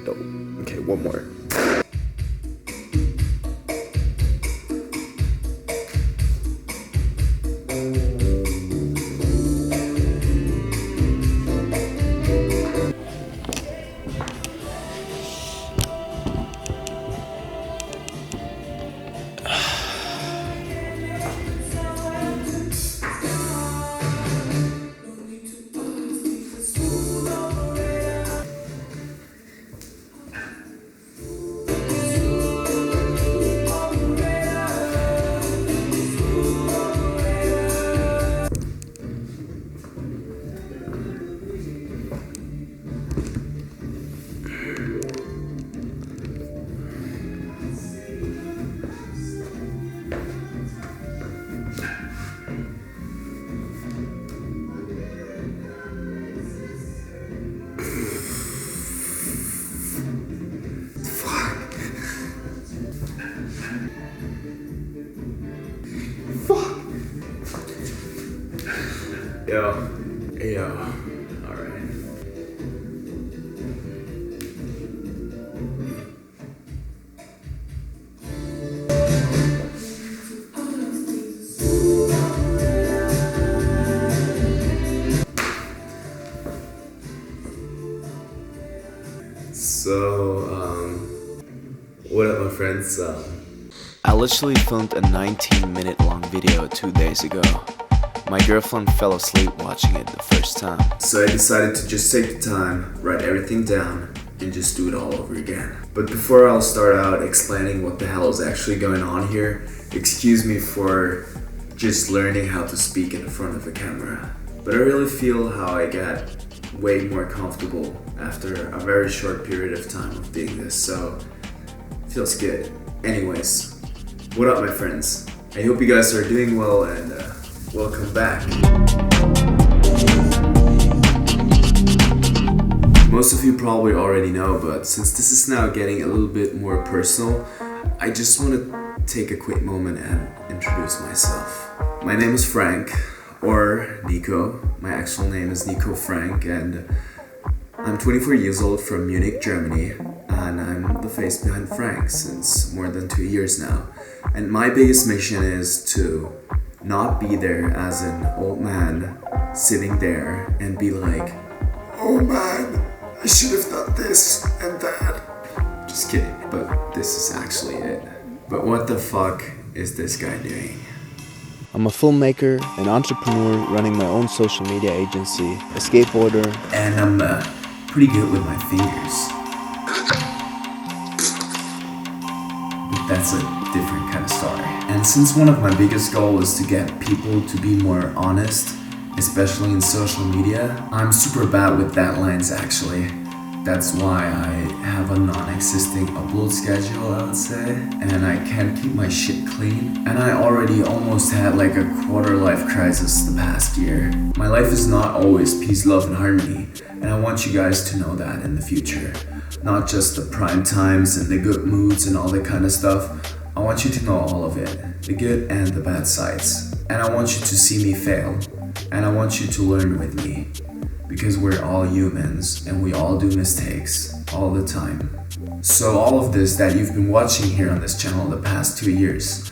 Oh, okay, one more. Yo, alright. So, what up my friends? I literally filmed a 19-minute long video 2 days ago. My girlfriend fell asleep watching it the first time. So I decided to just take the time, write everything down, and just do it all over again. But before I'll start out explaining what the hell is actually going on here, excuse me for just learning how to speak in front of a camera. But I really feel how I got way more comfortable after a very short period of time of doing this, so it feels good. Anyways, what up my friends? I hope you guys are doing well and welcome back. Most of you probably already know, but since this is now getting a little bit more personal, I just want to take a quick moment and introduce myself. My name is Frank, or Nico. My actual name is Nico Frank, and I'm 24 years old from Munich, Germany, and I'm the face behind Frank since more than 2 years now. And my biggest mission is to not be there as an old man sitting there and be like, oh man, I should have done this and that. Just kidding, but this is actually it. But what the fuck is this guy doing? I'm a filmmaker, an entrepreneur running my own social media agency, a skateboarder, and I'm pretty good with my fingers. But that's a different kind of story. And since one of my biggest goals is to get people to be more honest, especially in social media, I'm super bad with deadlines actually. That's why I have a non-existing upload schedule, I would say, and I can't keep my shit clean. And I already almost had like a quarter-life crisis the past year. My life is not always peace, love, and harmony, and I want you guys to know that in the future. Not just the prime times and the good moods and all that kind of stuff. I want you to know all of it, the good and the bad sides. And I want you to see me fail, and I want you to learn with me. Because we're all humans and we all do mistakes all the time. So all of this that you've been watching here on this channel the past 2 years,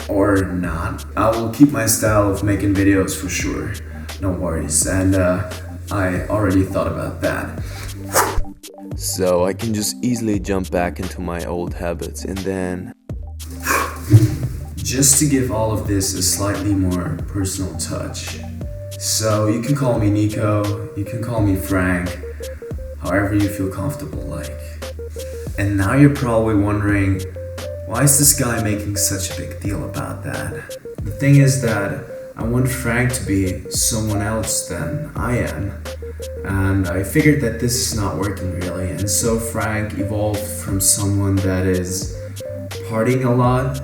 or not, I will keep my style of making videos for sure, no worries, and I already thought about that. so I can just easily jump back into my old habits and then... Just to give all of this a slightly more personal touch. So you can call me Nico, you can call me Frank, however you feel comfortable like. And now you're probably wondering, why is this guy making such a big deal about that? The thing is that I want Frank to be someone else than I am. And I figured that this is not working really, and so Frank evolved from someone that is partying a lot,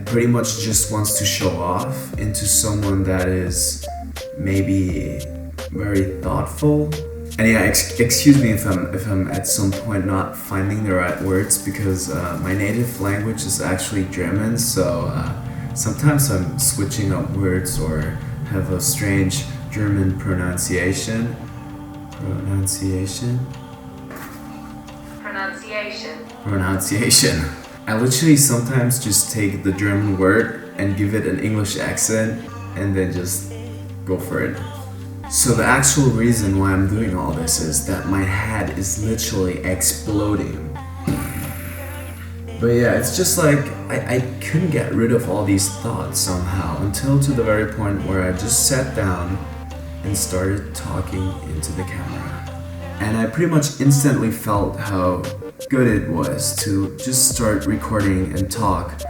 pretty much just wants to show off, into someone that is maybe very thoughtful. And yeah, excuse me if I'm at some point not finding the right words, because my native language is actually German, so Sometimes I'm switching up words or have a strange German pronunciation. Pronunciation. I literally sometimes just take the German word and give it an English accent and then just go for it. So the actual reason why I'm doing all this is that my head is literally exploding. But yeah, it's just like I couldn't get rid of all these thoughts somehow until to the very point where I just sat down and started talking into the camera. And I pretty much instantly felt how good it was to just start recording and talk,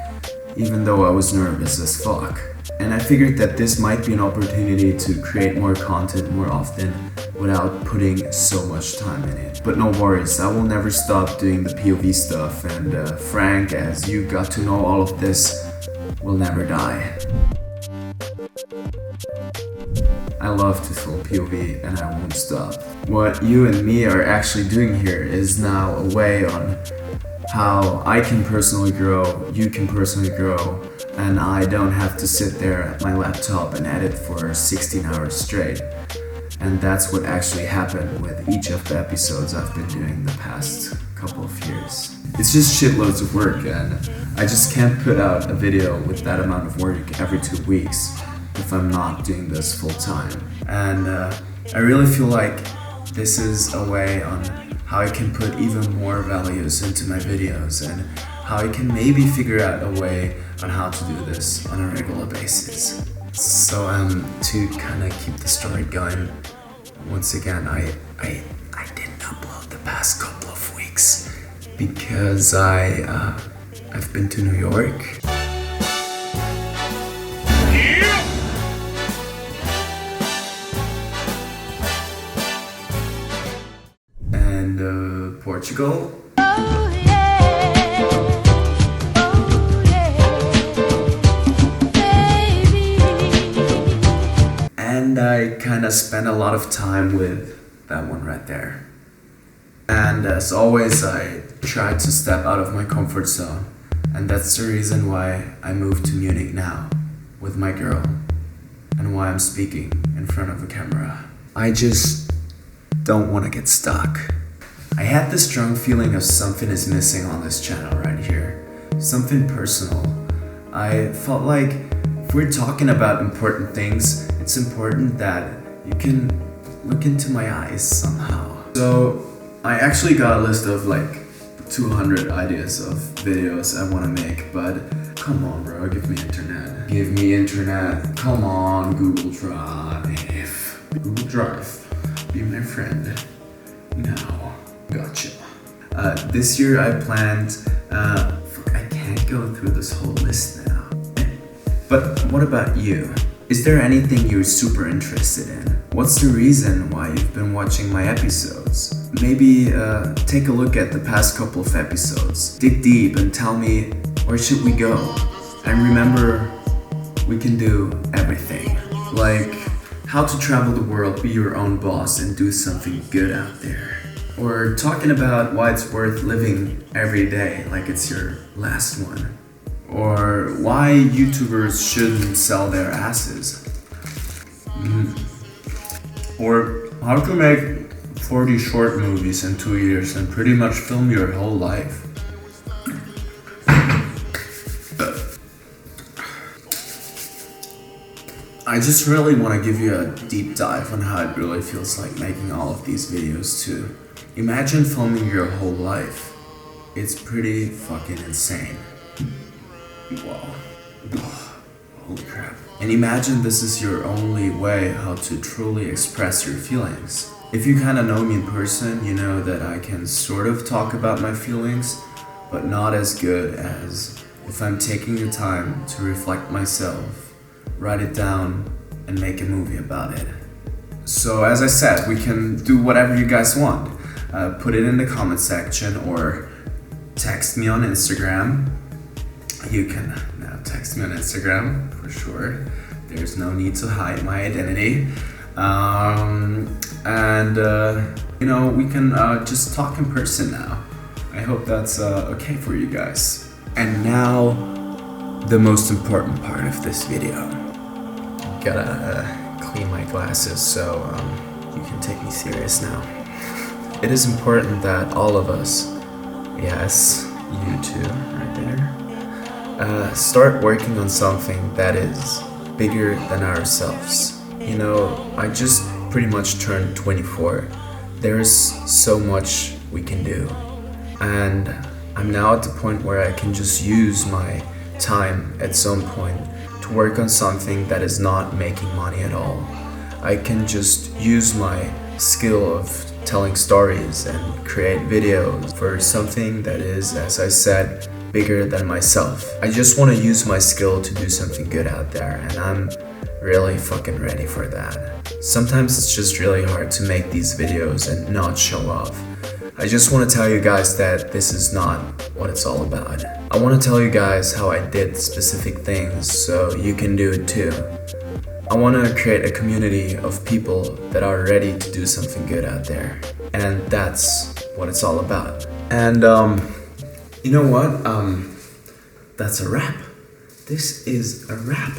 even though I was nervous as fuck. And I figured that this might be an opportunity to create more content more often without putting so much time in it. But no worries, I will never stop doing the POV stuff, and Frank, as you got to know all of this, will never die. I love to film POV and I won't stop. What you and me are actually doing here is now a way on how I can personally grow, you can personally grow, and I don't have to sit there at my laptop and edit for 16 hours straight. And that's what actually happened with each of the episodes I've been doing the past couple of years. It's just shitloads of work, and I just can't put out a video with that amount of work every 2 weeks if I'm not doing this full time. And I really feel like this is a way on how I can put even more values into my videos and how I can maybe figure out a way on how to do this on a regular basis. So to kind of keep the story going, once again, I didn't upload the past couple of weeks because I've been to New York. And Portugal. And I kind of spent a lot of time with that one right there. And as always, I tried to step out of my comfort zone. And that's the reason why I moved to Munich now with my girl. And why I'm speaking in front of a camera. I just don't want to get stuck. I had this strong feeling of something is missing on this channel right here. Something personal. I felt like if we're talking about important things, it's important that you can look into my eyes somehow. So I actually got a list of like 200 ideas of videos I want to make, but come on bro, give me internet. Give me internet. Come on, Google Drive. Google Drive, be my friend. Now, gotcha. This year I planned, fuck, I can't go through this whole list now. But what about you? Is there anything you're super interested in? What's the reason why you've been watching my episodes? Maybe take a look at the past couple of episodes. Dig deep and tell me, where should we go? And remember, we can do everything. Like how to travel the world, be your own boss, and do something good out there. Or talking about why it's worth living every day like it's your last one. Or why YouTubers shouldn't sell their asses. Or how to make 40 short movies in 2 years and pretty much film your whole life. I just really want to give you a deep dive on how it really feels like making all of these videos too. Imagine filming your whole life. It's pretty fucking insane. Wow. Holy crap. And imagine this is your only way how to truly express your feelings. If you kind of know me in person, you know that I can sort of talk about my feelings, but not as good as if I'm taking the time to reflect myself, write it down, and make a movie about it. So as I said, we can do whatever you guys want. Put it in the comment section or text me on Instagram. You can now text me on Instagram for sure. There's no need to hide my identity. You know, we can just talk in person now. I hope that's okay for you guys. And now, the most important part of this video. Gotta clean my glasses so you can take me serious now. It is important that all of us, yes, you too, right there, start working on something that is bigger than ourselves. You know, I just pretty much turned 24. There's so much we can do. And I'm now at the point where I can just use my time at some point to work on something that is not making money at all. I can just use my skill of telling stories and create videos for something that is, as I said, bigger than myself. I just want to use my skill to do something good out there, and I'm really fucking ready for that. Sometimes it's just really hard to make these videos and not show off. I just want to tell you guys that this is not what it's all about. I want to tell you guys how I did specific things so you can do it too. I want to create a community of people that are ready to do something good out there. And that's what it's all about. And you know what? That's a wrap. This is a wrap.